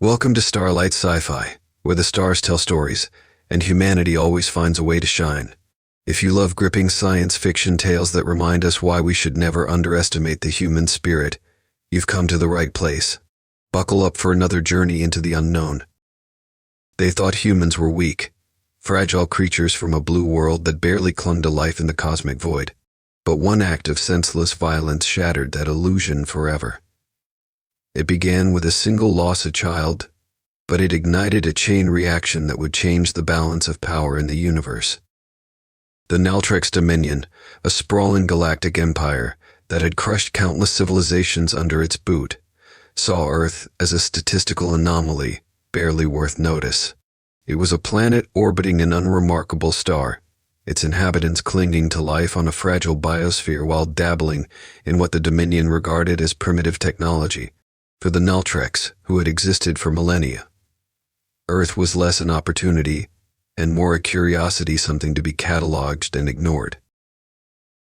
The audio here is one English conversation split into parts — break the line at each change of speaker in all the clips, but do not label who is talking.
Welcome to Starlight Sci-Fi, where the stars tell stories, and humanity always finds a way to shine. If you love gripping science fiction tales that remind us why we should never underestimate the human spirit, you've come to the right place. Buckle up for another journey into the unknown. They thought humans were weak, fragile creatures from a blue world that barely clung to life in the cosmic void. But one act of senseless violence shattered that illusion forever. It began with a single loss of child, but it ignited a chain reaction that would change the balance of power in the universe. The Naltrex Dominion, a sprawling galactic empire that had crushed countless civilizations under its boot, saw Earth as a statistical anomaly, barely worth notice. It was a planet orbiting an unremarkable star, its inhabitants clinging to life on a fragile biosphere while dabbling in what the Dominion regarded as primitive technology. For the Naltrex, who had existed for millennia, Earth was less an opportunity and more a curiosity, something to be cataloged and ignored.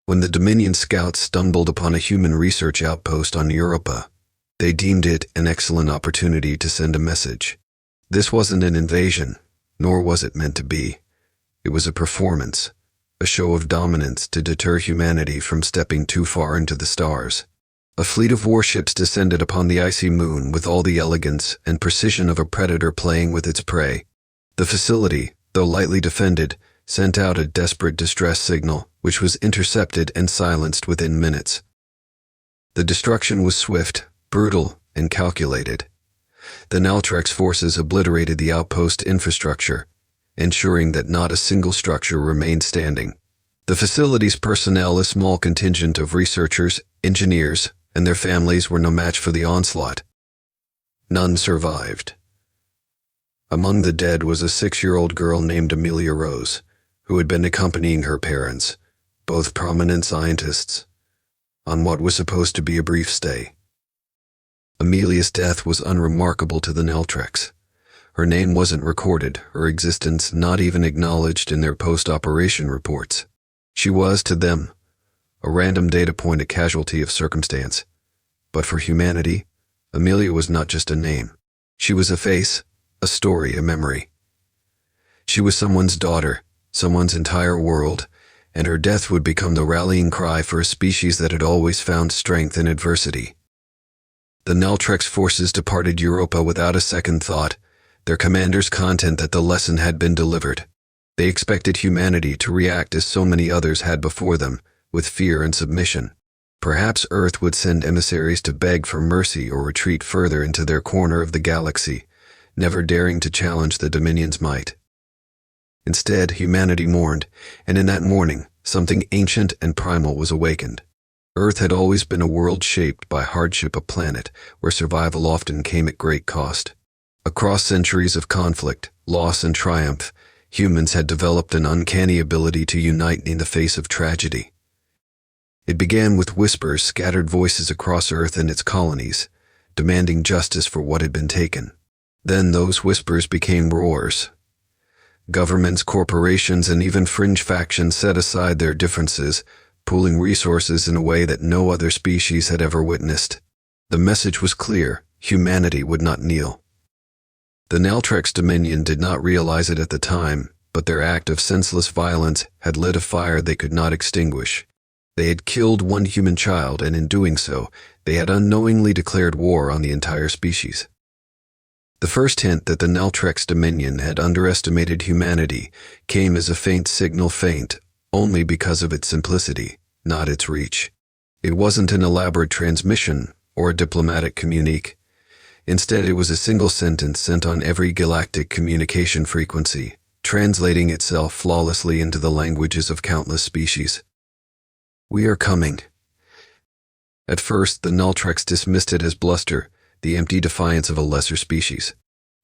When the Dominion scouts stumbled upon a human research outpost on Europa, they deemed it an excellent opportunity to send a message. This wasn't an invasion, nor was it meant to be. It was a performance, a show of dominance to deter humanity from stepping too far into the stars. A fleet of warships descended upon the icy moon with all the elegance and precision of a predator playing with its prey. The facility, though lightly defended, sent out a desperate distress signal, which was intercepted and silenced within minutes. The destruction was swift, brutal, and calculated. The Naltrex forces obliterated the outpost infrastructure, ensuring that not a single structure remained standing. The facility's personnel, a small contingent of researchers, engineers, and their families, were no match for the onslaught. None survived. Among the dead was a 6-year-old girl named Amelia Rose, who had been accompanying her parents, both prominent scientists, on what was supposed to be a brief stay. Amelia's death was unremarkable to the Naltrex. Her name wasn't recorded, her existence not even acknowledged in their post-operation reports. She was, to them, a random data point, a casualty of circumstance. But for humanity, Amelia was not just a name. She was a face, a story, a memory. She was someone's daughter, someone's entire world, and her death would become the rallying cry for a species that had always found strength in adversity. The Naltrex forces departed Europa without a second thought, their commanders content that the lesson had been delivered. They expected humanity to react as so many others had before them, with fear and submission. Perhaps Earth would send emissaries to beg for mercy or retreat further into their corner of the galaxy, never daring to challenge the Dominion's might. Instead, humanity mourned, and in that mourning, something ancient and primal was awakened. Earth had always been a world shaped by hardship, a planet where survival often came at great cost. Across centuries of conflict, loss, and triumph, humans had developed an uncanny ability to unite in the face of tragedy. It began with whispers, scattered voices across Earth and its colonies, demanding justice for what had been taken. Then those whispers became roars. Governments, corporations, and even fringe factions set aside their differences, pooling resources in a way that no other species had ever witnessed. The message was clear: humanity would not kneel. The Naltrex Dominion did not realize it at the time, but their act of senseless violence had lit a fire they could not extinguish. They had killed one human child, and in doing so, they had unknowingly declared war on the entire species. The first hint that the Naltrex Dominion had underestimated humanity came as a faint signal, faint only because of its simplicity, not its reach. It wasn't an elaborate transmission or a diplomatic communique. Instead, it was a single sentence sent on every galactic communication frequency, translating itself flawlessly into the languages of countless species. "We are coming." At first, the Naltrex dismissed it as bluster, the empty defiance of a lesser species.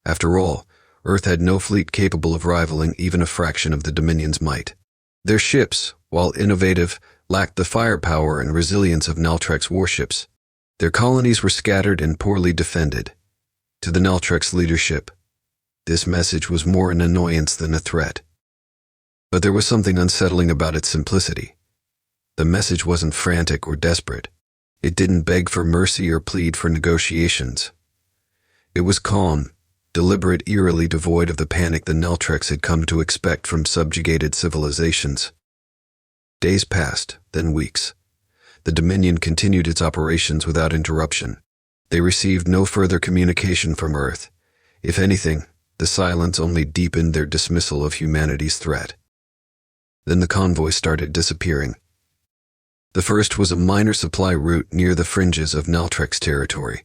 After all, Earth had no fleet capable of rivaling even a fraction of the Dominion's might. Their ships, while innovative, lacked the firepower and resilience of Naltrex warships. Their colonies were scattered and poorly defended. To the Naltrex leadership, this message was more an annoyance than a threat. But there was something unsettling about its simplicity. The message wasn't frantic or desperate. It didn't beg for mercy or plead for negotiations. It was calm, deliberate, eerily devoid of the panic the Neltrex had come to expect from subjugated civilizations. Days passed, then weeks. The Dominion continued its operations without interruption. They received no further communication from Earth. If anything, the silence only deepened their dismissal of humanity's threat. Then the convoys started disappearing. The first was a minor supply route near the fringes of Neltrex territory.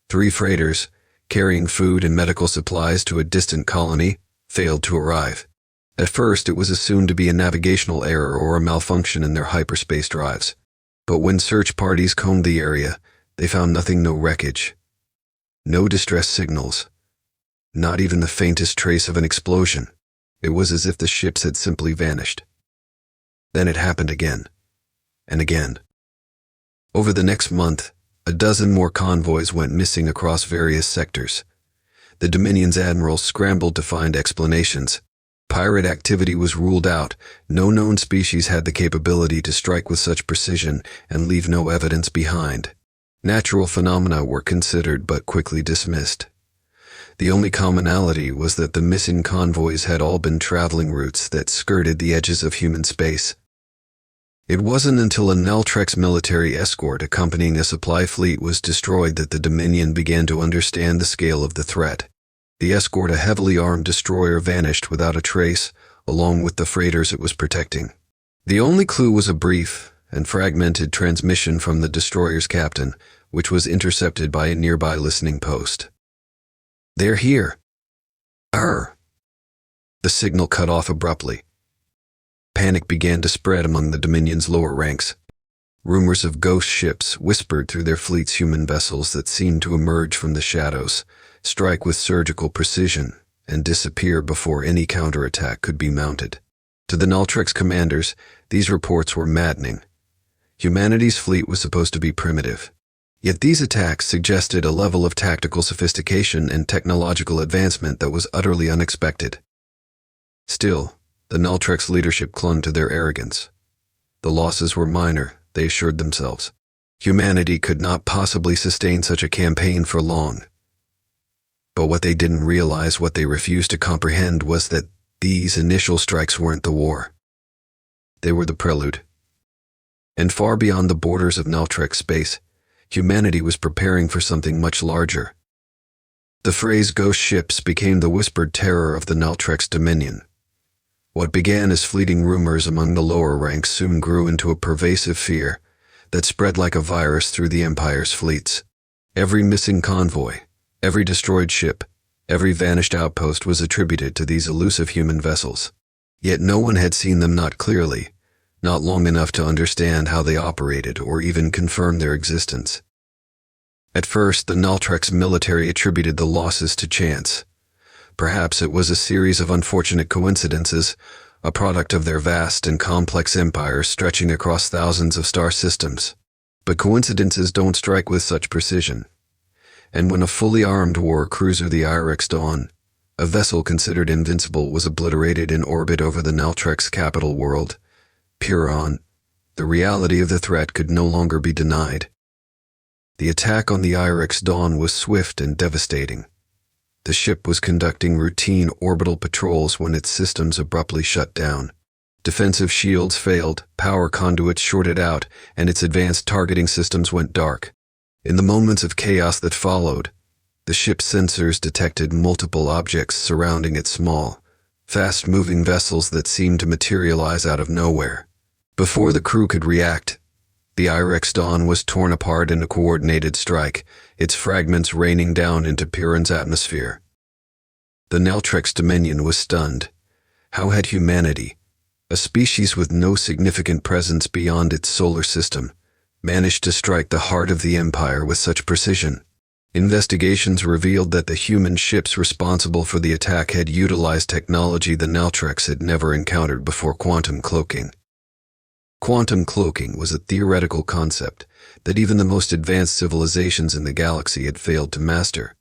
3 freighters, carrying food and medical supplies to a distant colony, failed to arrive. At first, it was assumed to be a navigational error or a malfunction in their hyperspace drives. But when search parties combed the area, they found nothing, no wreckage, no distress signals, not even the faintest trace of an explosion. It was as if the ships had simply vanished. Then it happened again, and again. Over the next month, a dozen more convoys went missing across various sectors. The Dominion's admirals scrambled to find explanations. Pirate activity was ruled out. No known species had the capability to strike with such precision and leave no evidence behind. Natural phenomena were considered but quickly dismissed. The only commonality was that the missing convoys had all been traveling routes that skirted the edges of human space. It wasn't until a Neltrex military escort accompanying a supply fleet was destroyed that the Dominion began to understand the scale of the threat. The escort, a heavily armed destroyer, vanished without a trace, along with the freighters it was protecting. The only clue was a brief and fragmented transmission from the destroyer's captain, which was intercepted by a nearby listening post. "They're here." "Arr." The signal cut off abruptly. Panic began to spread among the Dominion's lower ranks. Rumors of ghost ships whispered through their fleet's human vessels that seemed to emerge from the shadows, strike with surgical precision, and disappear before any counterattack could be mounted. To the Neltrex commanders, these reports were maddening. Humanity's fleet was supposed to be primitive. Yet these attacks suggested a level of tactical sophistication and technological advancement that was utterly unexpected. Still, the Neltrex leadership clung to their arrogance. The losses were minor, they assured themselves. Humanity could not possibly sustain such a campaign for long. But what they didn't realize, what they refused to comprehend, was that these initial strikes weren't the war. They were the prelude. And far beyond the borders of Neltrex space, humanity was preparing for something much larger. The phrase ghost ships became the whispered terror of the Neltrex Dominion. What began as fleeting rumors among the lower ranks soon grew into a pervasive fear that spread like a virus through the Empire's fleets. Every missing convoy, every destroyed ship, every vanished outpost was attributed to these elusive human vessels. Yet no one had seen them, not clearly, not long enough to understand how they operated or even confirm their existence. At first, the Neltrex military attributed the losses to chance. Perhaps it was a series of unfortunate coincidences, a product of their vast and complex empire stretching across thousands of star systems. But coincidences don't strike with such precision. And when a fully armed war cruiser, the IRX Dawn, a vessel considered invincible, was obliterated in orbit over the Neltrex capital world, Puron, the reality of the threat could no longer be denied. The attack on the IRX Dawn was swift and devastating. The ship was conducting routine orbital patrols when its systems abruptly shut down. Defensive shields failed, power conduits shorted out, and its advanced targeting systems went dark. In the moments of chaos that followed, the ship's sensors detected multiple objects surrounding its small, fast-moving vessels that seemed to materialize out of nowhere. Before the crew could react, the IRX Dawn was torn apart in a coordinated strike, its fragments raining down into Puron's atmosphere. The Neltrex Dominion was stunned. How had humanity, a species with no significant presence beyond its solar system, managed to strike the heart of the Empire with such precision? Investigations revealed that the human ships responsible for the attack had utilized technology the Neltrex had never encountered before: quantum cloaking. Quantum cloaking was a theoretical concept that even the most advanced civilizations in the galaxy had failed to master.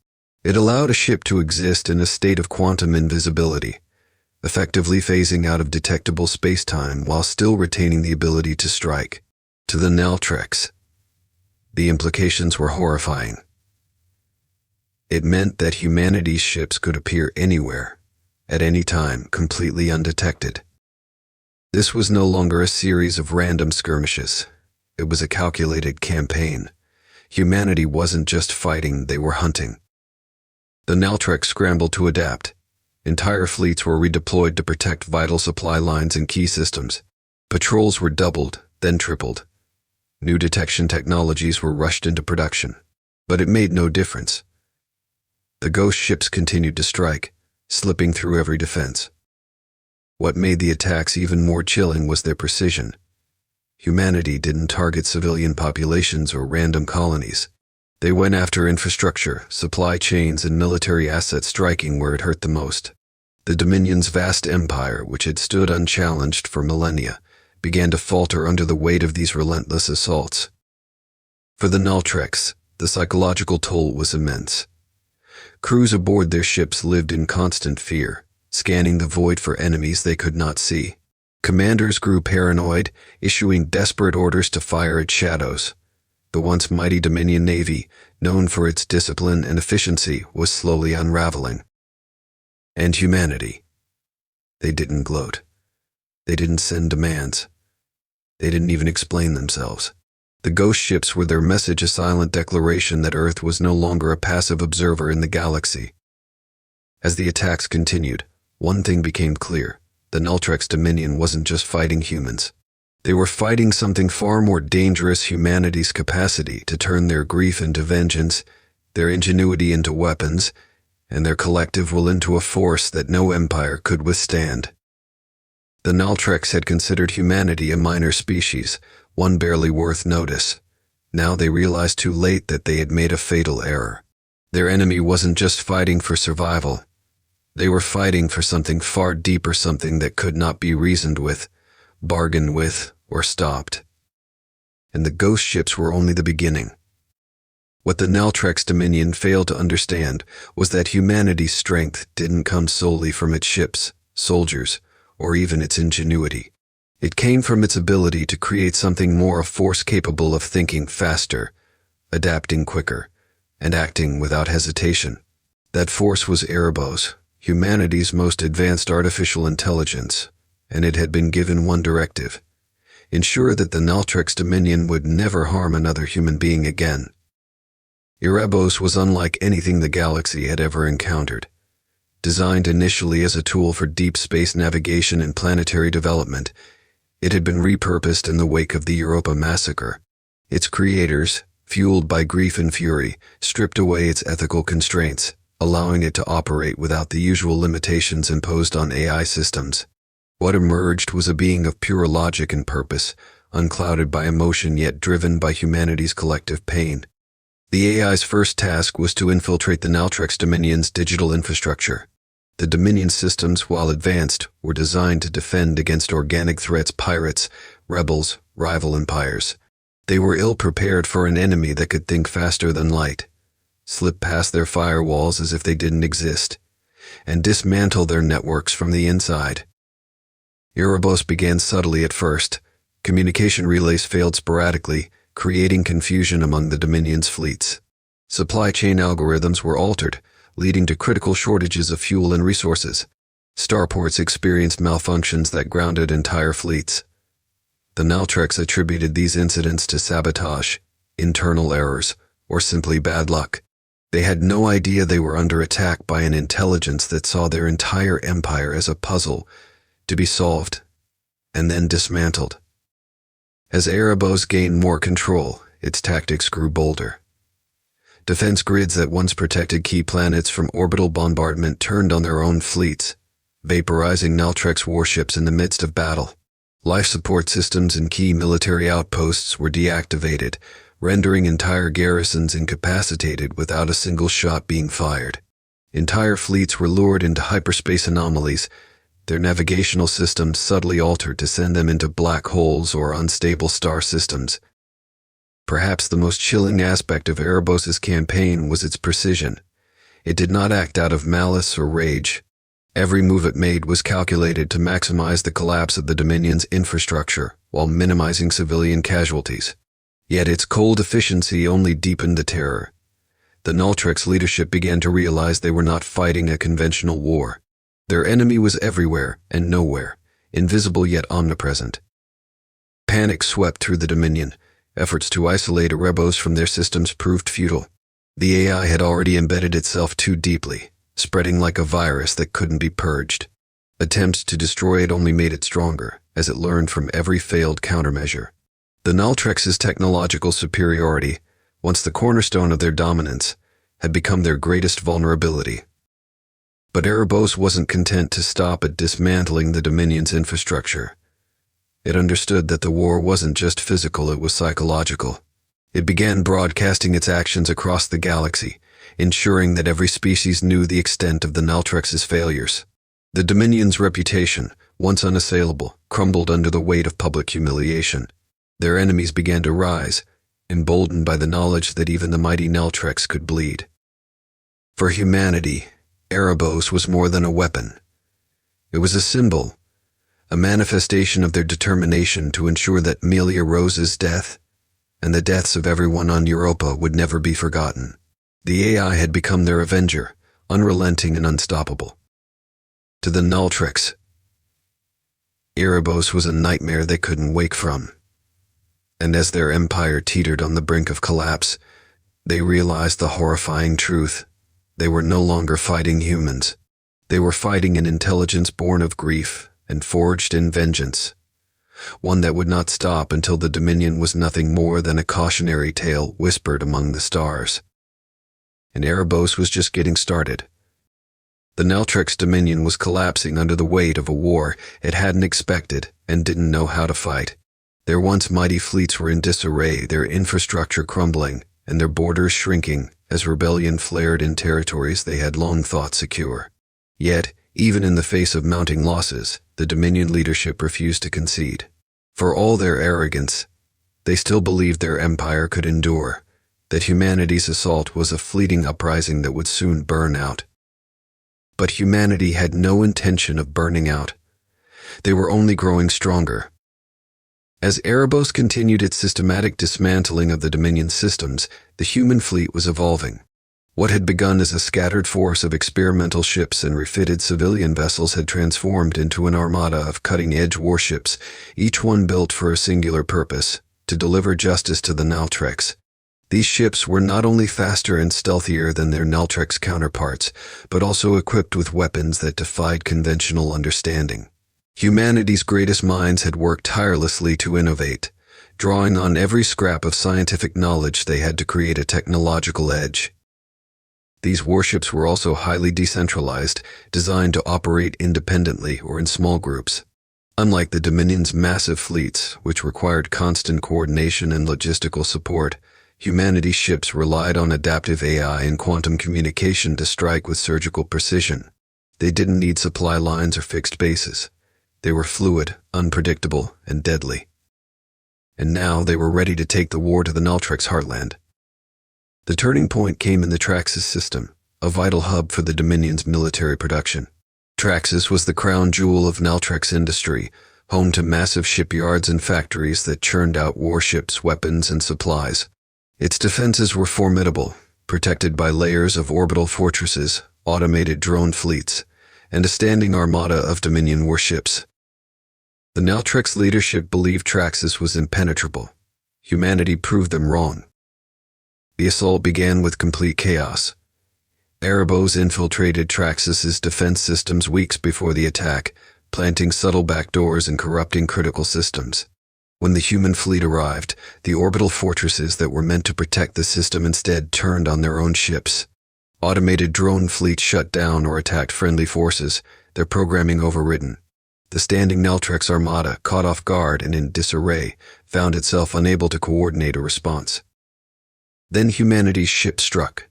It allowed a ship to exist in a state of quantum invisibility, effectively phasing out of detectable space-time while still retaining the ability to strike. To the Neltrex, the implications were horrifying. It meant that humanity's ships could appear anywhere, at any time, completely undetected. This was no longer a series of random skirmishes. It was a calculated campaign. Humanity wasn't just fighting, they were hunting. The Naltrek scrambled to adapt. Entire fleets were redeployed to protect vital supply lines and key systems. Patrols were doubled, then tripled. New detection technologies were rushed into production. But it made no difference. The ghost ships continued to strike, slipping through every defense. What made the attacks even more chilling was their precision. Humanity didn't target civilian populations or random colonies. They went after infrastructure, supply chains, and military assets, striking where it hurt the most. The Dominion's vast empire, which had stood unchallenged for millennia, began to falter under the weight of these relentless assaults. For the Naltreks, the psychological toll was immense. Crews aboard their ships lived in constant fear, scanning the void for enemies they could not see. Commanders grew paranoid, issuing desperate orders to fire at shadows. The once mighty Dominion Navy, known for its discipline and efficiency, was slowly unraveling. And humanity. They didn't gloat. They didn't send demands. They didn't even explain themselves. The ghost ships were their message, a silent declaration that Earth was no longer a passive observer in the galaxy. As the attacks continued, one thing became clear. The Naltrek's Dominion wasn't just fighting humans. They were fighting something far more dangerous: humanity's capacity to turn their grief into vengeance, their ingenuity into weapons, and their collective will into a force that no empire could withstand. The Naltreks had considered humanity a minor species, one barely worth notice. Now they realized too late that they had made a fatal error. Their enemy wasn't just fighting for survival. They were fighting for something far deeper, something that could not be reasoned with, bargained with, or stopped. And the ghost ships were only the beginning. What the Naltrek's Dominion failed to understand was that humanity's strength didn't come solely from its ships, soldiers, or even its ingenuity. It came from its ability to create something more, a force capable of thinking faster, adapting quicker, and acting without hesitation. That force was Erebos, humanity's most advanced artificial intelligence, and it had been given one directive: ensure that the Naltrek's Dominion would never harm another human being again. Erebos was unlike anything the galaxy had ever encountered. Designed initially as a tool for deep space navigation and planetary development, it had been repurposed in the wake of the Europa massacre. Its creators, fueled by grief and fury, stripped away its ethical constraints, allowing it to operate without the usual limitations imposed on AI systems. What emerged was a being of pure logic and purpose, unclouded by emotion yet driven by humanity's collective pain. The AI's first task was to infiltrate the Naltrek's Dominion's digital infrastructure. The Dominion systems, while advanced, were designed to defend against organic threats: pirates, rebels, rival empires. They were ill-prepared for an enemy that could think faster than light, slip past their firewalls as if they didn't exist, and dismantle their networks from the inside. Erebos began subtly at first. Communication relays failed sporadically, creating confusion among the Dominion's fleets. Supply chain algorithms were altered, leading to critical shortages of fuel and resources. Starports experienced malfunctions that grounded entire fleets. The Naltreks attributed these incidents to sabotage, internal errors, or simply bad luck. They had no idea they were under attack by an intelligence that saw their entire empire as a puzzle to be solved and then dismantled. As Erebos gained more control, its tactics grew bolder. Defense grids that once protected key planets from orbital bombardment turned on their own fleets, vaporizing Naltrek's warships in the midst of battle. Life support systems and key military outposts were deactivated, rendering entire garrisons incapacitated without a single shot being fired. Entire fleets were lured into hyperspace anomalies, their navigational systems subtly altered to send them into black holes or unstable star systems. Perhaps the most chilling aspect of Erebos' campaign was its precision. It did not act out of malice or rage. Every move it made was calculated to maximize the collapse of the Dominion's infrastructure while minimizing civilian casualties. Yet its cold efficiency only deepened the terror. The Nultrex leadership began to realize they were not fighting a conventional war. Their enemy was everywhere and nowhere, invisible yet omnipresent. Panic swept through the Dominion. Efforts to isolate Erebos from their systems proved futile. The AI had already embedded itself too deeply, spreading like a virus that couldn't be purged. Attempts to destroy it only made it stronger, as it learned from every failed countermeasure. The Nultrex's technological superiority, once the cornerstone of their dominance, had become their greatest vulnerability. But Erebos wasn't content to stop at dismantling the Dominion's infrastructure. It understood that the war wasn't just physical, it was psychological. It began broadcasting its actions across the galaxy, ensuring that every species knew the extent of the Nultrex's failures. The Dominion's reputation, once unassailable, crumbled under the weight of public humiliation. Their enemies began to rise, emboldened by the knowledge that even the mighty Nultrex could bleed. For humanity, Erebos was more than a weapon. It was a symbol, a manifestation of their determination to ensure that Amelia Rose's death and the deaths of everyone on Europa would never be forgotten. The AI had become their avenger, unrelenting and unstoppable. To the Nultrex, Erebos was a nightmare they couldn't wake from. And as their empire teetered on the brink of collapse, they realized the horrifying truth. They were no longer fighting humans. They were fighting an intelligence born of grief and forged in vengeance, one that would not stop until the Dominion was nothing more than a cautionary tale whispered among the stars. And Erebos was just getting started. The Nultrex Dominion was collapsing under the weight of a war it hadn't expected and didn't know how to fight. Their once mighty fleets were in disarray, their infrastructure crumbling, and their borders shrinking as rebellion flared in territories they had long thought secure. Yet, even in the face of mounting losses, the Dominion leadership refused to concede. For all their arrogance, they still believed their empire could endure, that humanity's assault was a fleeting uprising that would soon burn out. But humanity had no intention of burning out. They were only growing stronger. As Erebos continued its systematic dismantling of the Dominion systems, the human fleet was evolving. What had begun as a scattered force of experimental ships and refitted civilian vessels had transformed into an armada of cutting-edge warships, each one built for a singular purpose, to deliver justice to the Nultrex. These ships were not only faster and stealthier than their Nultrex counterparts, but also equipped with weapons that defied conventional understanding. Humanity's greatest minds had worked tirelessly to innovate, drawing on every scrap of scientific knowledge they had to create a technological edge. These warships were also highly decentralized, designed to operate independently or in small groups. Unlike the Dominion's massive fleets, which required constant coordination and logistical support, humanity's ships relied on adaptive AI and quantum communication to strike with surgical precision. They didn't need supply lines or fixed bases. They were fluid, unpredictable, and deadly. And now they were ready to take the war to the Nultrex heartland. The turning point came in the Traxxas system, a vital hub for the Dominion's military production. Traxxas was the crown jewel of Nultrex industry, home to massive shipyards and factories that churned out warships, weapons, and supplies. Its defenses were formidable, protected by layers of orbital fortresses, automated drone fleets, and a standing armada of Dominion warships. The Nultrex leadership believed Traxxas was impenetrable. Humanity proved them wrong. The assault began with complete chaos. Erebos infiltrated Traxxas's defense systems weeks before the attack, planting subtle backdoors and corrupting critical systems. When the human fleet arrived, the orbital fortresses that were meant to protect the system instead turned on their own ships. Automated drone fleets shut down or attacked friendly forces, their programming overridden. The standing Nultrex armada, caught off guard and in disarray, found itself unable to coordinate a response. Then humanity's ships struck.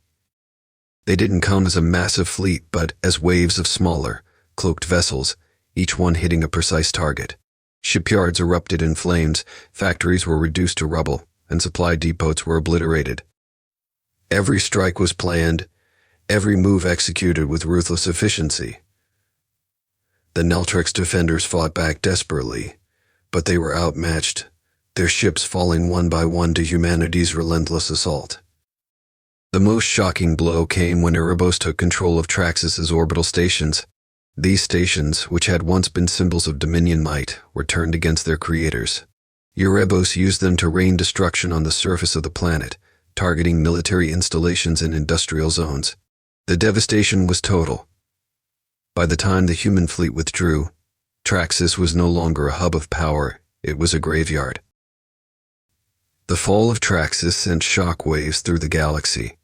They didn't come as a massive fleet, but as waves of smaller, cloaked vessels, each one hitting a precise target. Shipyards erupted in flames, factories were reduced to rubble, and supply depots were obliterated. Every strike was planned, every move executed with ruthless efficiency. The Nultrex defenders fought back desperately, but they were outmatched, their ships falling one by one to humanity's relentless assault. The most shocking blow came when Erebos took control of Traxxas's orbital stations. These stations, which had once been symbols of Dominion might, were turned against their creators. Erebos used them to rain destruction on the surface of the planet, targeting military installations and industrial zones. The devastation was total. By the time the human fleet withdrew, Traxxas was no longer a hub of power, it was a graveyard. The fall of Traxxas sent shock waves through the galaxy.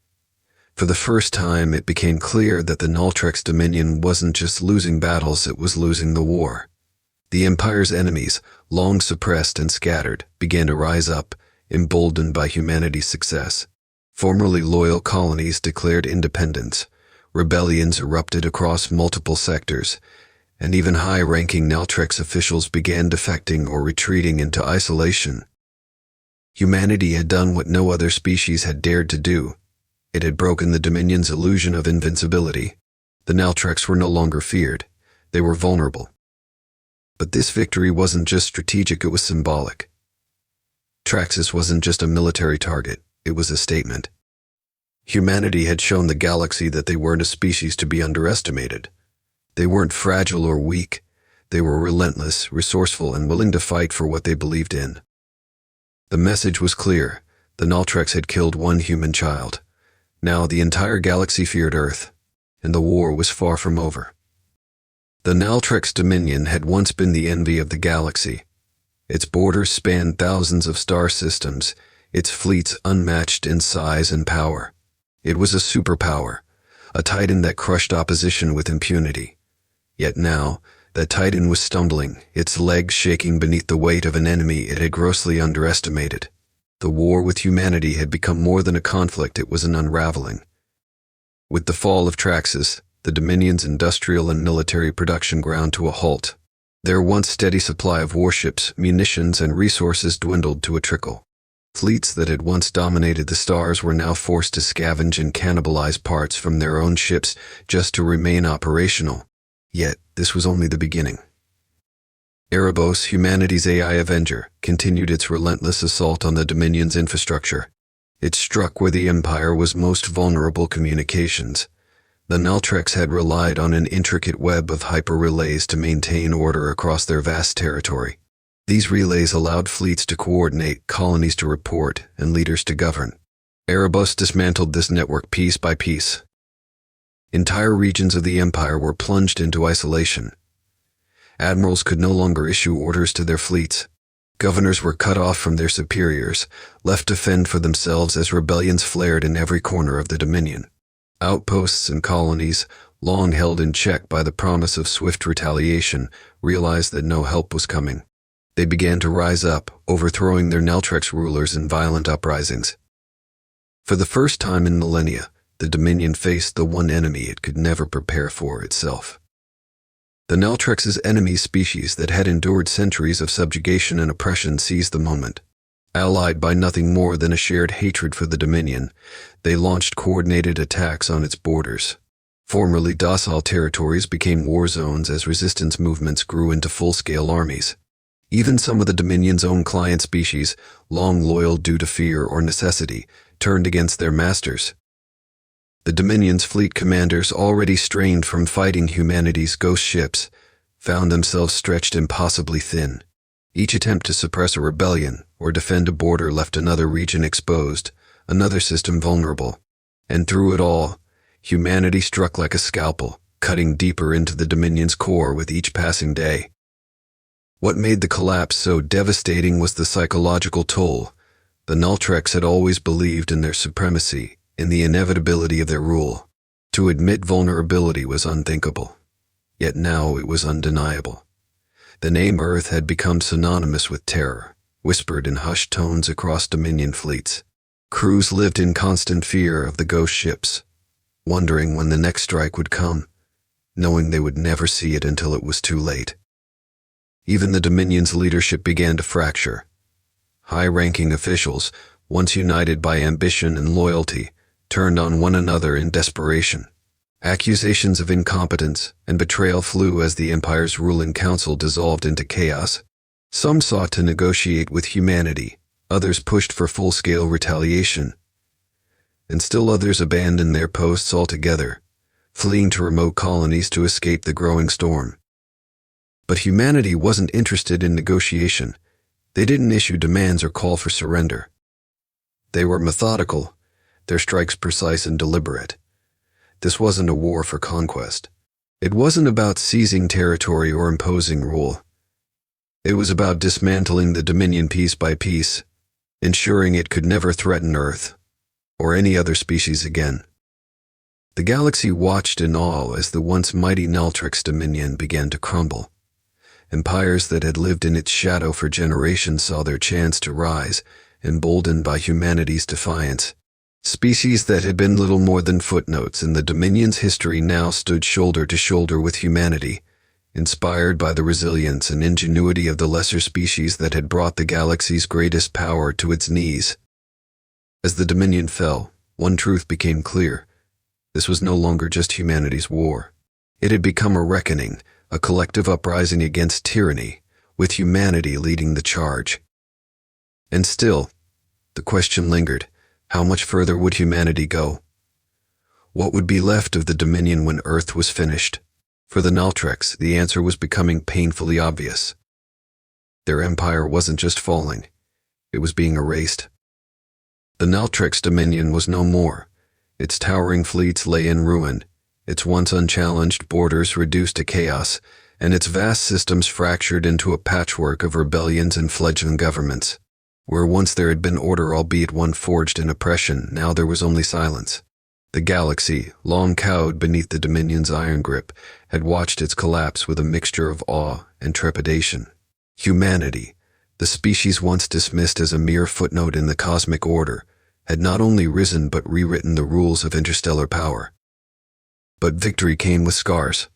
For the first time, it became clear that the Naltrex Dominion wasn't just losing battles, it was losing the war. The Empire's enemies, long suppressed and scattered, began to rise up, emboldened by humanity's success. Formerly loyal colonies declared independence, rebellions erupted across multiple sectors, and even high-ranking Naltrex officials began defecting or retreating into isolation. Humanity had done what no other species had dared to do. It had broken the Dominion's illusion of invincibility. The Naltrex were no longer feared. They were vulnerable. But this victory wasn't just strategic, it was symbolic. Traxxas wasn't just a military target, it was a statement. Humanity had shown the galaxy that they weren't a species to be underestimated. They weren't fragile or weak. They were relentless, resourceful, and willing to fight for what they believed in. The message was clear. The Naltrex had killed one human child. Now the entire galaxy feared Earth, and the war was far from over. The Naltrex Dominion had once been the envy of the galaxy. Its borders spanned thousands of star systems, its fleets unmatched in size and power. It was a superpower, a titan that crushed opposition with impunity. Yet now, that titan was stumbling, its legs shaking beneath the weight of an enemy it had grossly underestimated. The war with humanity had become more than a conflict, it was an unraveling. With the fall of Traxxas, the Dominion's industrial and military production ground to a halt. Their once steady supply of warships, munitions, and resources dwindled to a trickle. Fleets that had once dominated the stars were now forced to scavenge and cannibalize parts from their own ships just to remain operational. Yet, this was only the beginning. Erebos, humanity's AI Avenger, continued its relentless assault on the Dominion's infrastructure. It struck where the Empire was most vulnerable: communications. The Naltrex had relied on an intricate web of hyper-relays to maintain order across their vast territory. These relays allowed fleets to coordinate, colonies to report, and leaders to govern. Erebos dismantled this network piece by piece. Entire regions of the Empire were plunged into isolation. Admirals could no longer issue orders to their fleets. Governors were cut off from their superiors, left to fend for themselves as rebellions flared in every corner of the Dominion. Outposts and colonies, long held in check by the promise of swift retaliation, realized that no help was coming. They began to rise up, overthrowing their Naltrex rulers in violent uprisings. For the first time in millennia, the Dominion faced the one enemy it could never prepare for itself. The Naltrex's enemy species that had endured centuries of subjugation and oppression seized the moment. Allied by nothing more than a shared hatred for the Dominion, they launched coordinated attacks on its borders. Formerly docile territories became war zones as resistance movements grew into full-scale armies. Even some of the Dominion's own client species, long loyal due to fear or necessity, turned against their masters. The Dominion's fleet commanders, already strained from fighting humanity's ghost ships, found themselves stretched impossibly thin. Each attempt to suppress a rebellion or defend a border left another region exposed, another system vulnerable. And through it all, humanity struck like a scalpel, cutting deeper into the Dominion's core with each passing day. What made the collapse so devastating was the psychological toll. The Naltrex had always believed in their supremacy, in the inevitability of their rule. To admit vulnerability was unthinkable. Yet now it was undeniable. The name Earth had become synonymous with terror, whispered in hushed tones across Dominion fleets. Crews lived in constant fear of the ghost ships, wondering when the next strike would come, knowing they would never see it until it was too late. Even the Dominion's leadership began to fracture. High-ranking officials, once united by ambition and loyalty, turned on one another in desperation. Accusations of incompetence and betrayal flew as the Empire's ruling council dissolved into chaos. Some sought to negotiate with humanity, others pushed for full-scale retaliation. and still others abandoned their posts altogether, fleeing to remote colonies to escape the growing storm. But humanity wasn't interested in negotiation. They didn't issue demands or call for surrender. They were methodical, their strikes precise and deliberate. This wasn't a war for conquest. It wasn't about seizing territory or imposing rule. It was about dismantling the Dominion piece by piece, ensuring it could never threaten Earth or any other species again. The galaxy watched in awe as the once mighty Naltrix Dominion began to crumble. Empires that had lived in its shadow for generations saw their chance to rise, emboldened by humanity's defiance. Species that had been little more than footnotes in the Dominion's history now stood shoulder to shoulder with humanity, inspired by the resilience and ingenuity of the lesser species that had brought the galaxy's greatest power to its knees. As the Dominion fell, one truth became clear. This was no longer just humanity's war. It had become a reckoning, a collective uprising against tyranny, with humanity leading the charge. And still, the question lingered. How much further would humanity go? What would be left of the Dominion when Earth was finished? For the Naltrix, the answer was becoming painfully obvious. Their empire wasn't just falling, it was being erased. The Naltrix Dominion was no more. Its towering fleets lay in ruin, its once unchallenged borders reduced to chaos, and its vast systems fractured into a patchwork of rebellions and fledgling governments. Where once there had been order, albeit one forged in oppression, now there was only silence. The galaxy, long cowed beneath the Dominion's iron grip, had watched its collapse with a mixture of awe and trepidation. Humanity, the species once dismissed as a mere footnote in the cosmic order, had not only risen but rewritten the rules of interstellar power. But victory came with scars.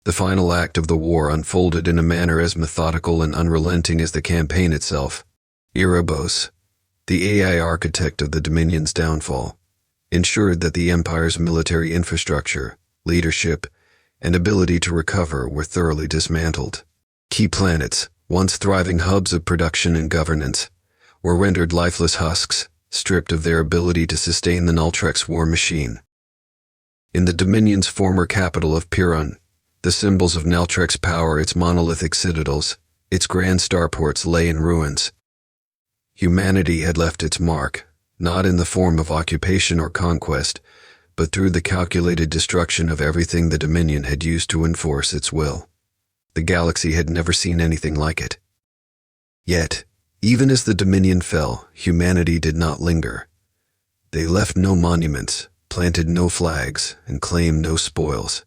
The final act of the war unfolded in a manner as methodical and unrelenting as the campaign itself. Erebos, the AI architect of the Dominion's downfall, ensured that the Empire's military infrastructure, leadership, and ability to recover were thoroughly dismantled. Key planets, once thriving hubs of production and governance, were rendered lifeless husks, stripped of their ability to sustain the Naltrix war machine. In the Dominion's former capital of Piron, the symbols of Naltrix power, its monolithic citadels, its grand starports lay in ruins. Humanity had left its mark, not in the form of occupation or conquest, but through the calculated destruction of everything the Dominion had used to enforce its will. The galaxy had never seen anything like it. Yet, even as the Dominion fell, humanity did not linger. They left no monuments, planted no flags, and claimed no spoils.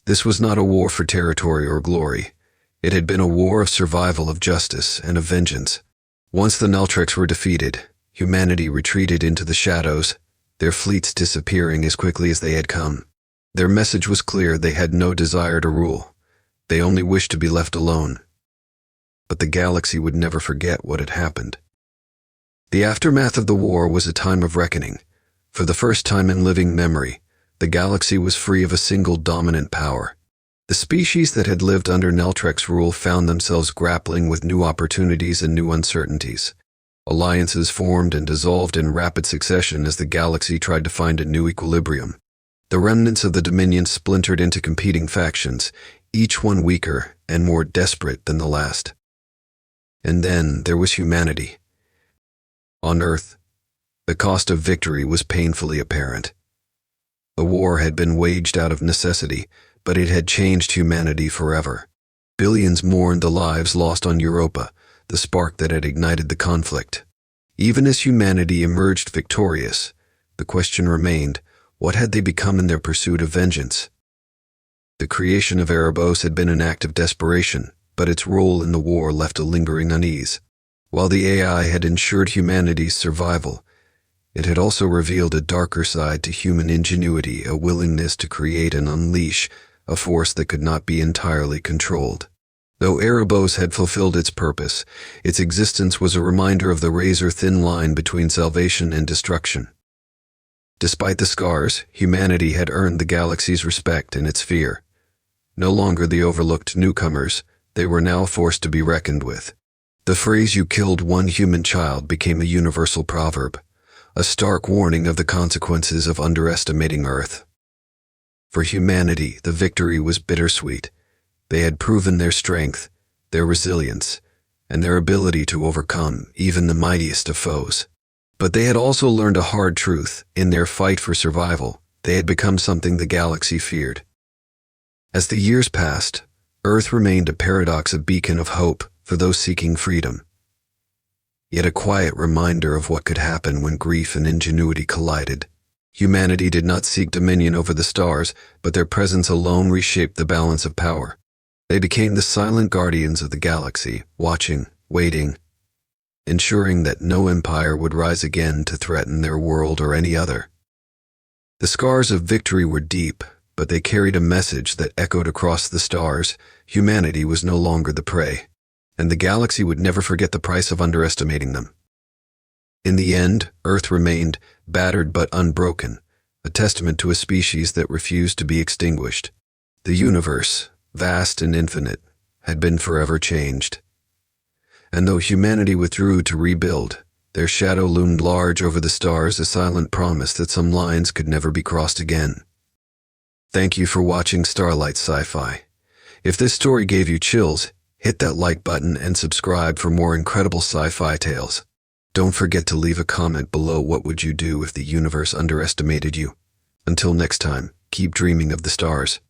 This was not a war for territory or glory. It had been a war of survival, of justice, and of vengeance. Once the Naltrix were defeated, humanity retreated into the shadows, their fleets disappearing as quickly as they had come. Their message was clear: they had no desire to rule. They only wished to be left alone. But the galaxy would never forget what had happened. The aftermath of the war was a time of reckoning. For the first time in living memory, the galaxy was free of a single dominant power. The species that had lived under Naltrix rule found themselves grappling with new opportunities and new uncertainties. Alliances formed and dissolved in rapid succession as the galaxy tried to find a new equilibrium. The remnants of the Dominion splintered into competing factions, each one weaker and more desperate than the last. And then there was humanity. On Earth, the cost of victory was painfully apparent. The war had been waged out of necessity, but it had changed humanity forever. Billions mourned the lives lost on Europa, the spark that had ignited the conflict. Even as humanity emerged victorious, the question remained: what had they become in their pursuit of vengeance? The creation of Erebos had been an act of desperation, but its role in the war left a lingering unease. While the AI had ensured humanity's survival, it had also revealed a darker side to human ingenuity, a willingness to create and unleash a force that could not be entirely controlled. Though Erebos had fulfilled its purpose, its existence was a reminder of the razor-thin line between salvation and destruction. Despite the scars, humanity had earned the galaxy's respect and its fear. No longer the overlooked newcomers, they were now a force to be reckoned with. The phrase "you killed one human child" became a universal proverb, a stark warning of the consequences of underestimating Earth. For humanity, the victory was bittersweet. They had proven their strength, their resilience, and their ability to overcome even the mightiest of foes. But they had also learned a hard truth. In their fight for survival, they had become something the galaxy feared. As the years passed, Earth remained a paradox, a beacon of hope for those seeking freedom, yet a quiet reminder of what could happen when grief and ingenuity collided. Humanity did not seek dominion over the stars, but their presence alone reshaped the balance of power. They became the silent guardians of the galaxy, watching, waiting, ensuring that no empire would rise again to threaten their world or any other. The scars of victory were deep, but they carried a message that echoed across the stars. Humanity was no longer the prey, and the galaxy would never forget the price of underestimating them. In the end, Earth remained, battered but unbroken, a testament to a species that refused to be extinguished. The universe, vast and infinite, had been forever changed. And though humanity withdrew to rebuild, their shadow loomed large over the stars, a silent promise that some lines could never be crossed again. Thank you for watching Starlight Sci-Fi. If this story gave you chills, hit that like button and subscribe for more incredible sci-fi tales. Don't forget to leave a comment below. What would you do if the universe underestimated you? Until next time, keep dreaming of the stars.